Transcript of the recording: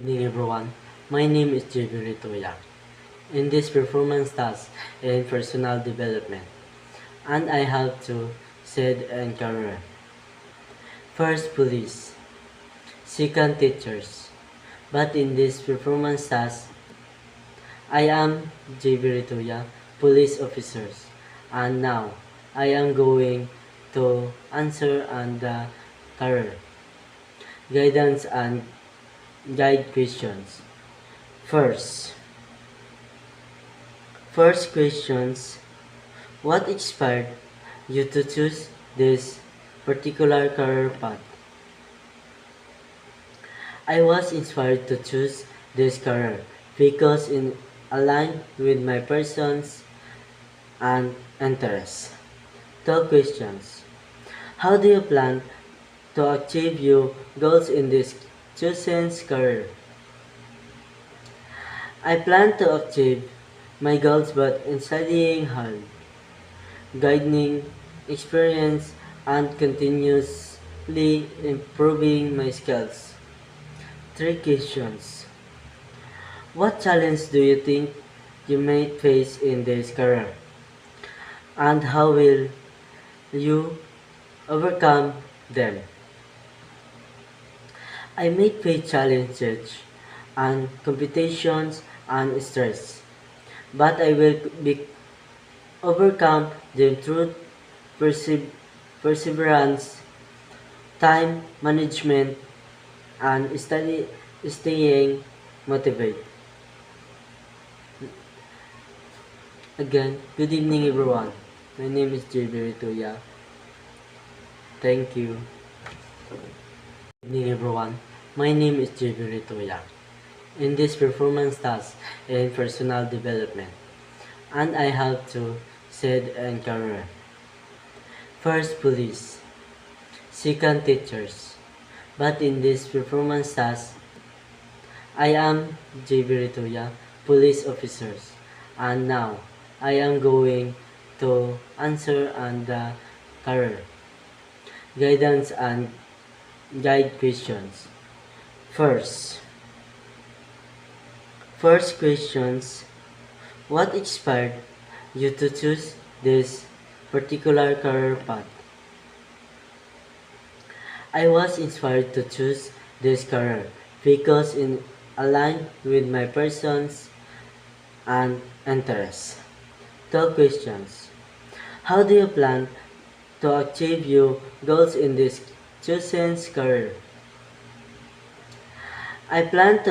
evening everyone, my name is JB Ritoya. In this performance task in personal development, and I have to said and career. First police, second teachers. But in this performance task, I am JB Ritoya, police officers, and now I am going to answer on the career, guidance and guide questions. First, First questions, what inspired you to choose this particular career path? I was inspired to choose this career because it aligned with my persons and interests. Two questions. How do you plan to achieve your goals in this chosen career? I plan to achieve my goals by studying hard, gaining experience, and continuously improving my skills. Three questions. What challenge do you think you may face in this career? And how will you overcome them? I may face challenges and competitions and stress, but I will overcome them through perseverance, time management, and staying motivated. Again, good evening everyone. My name is JB Rituya. Thank you. Good evening everyone. My name is JB Rituya. In this performance task in personal development, and I have to said and career. First police, second teachers. But in this performance task, I am JB Rituya, police officers, and now I am going to answer on the career, guidance and guide questions. First, First questions, what inspired you to choose this particular career path? I was inspired to choose this career because it aligned with my persons and interests. Two questions. How do you plan to achieve your goals in this chosen career? I plan to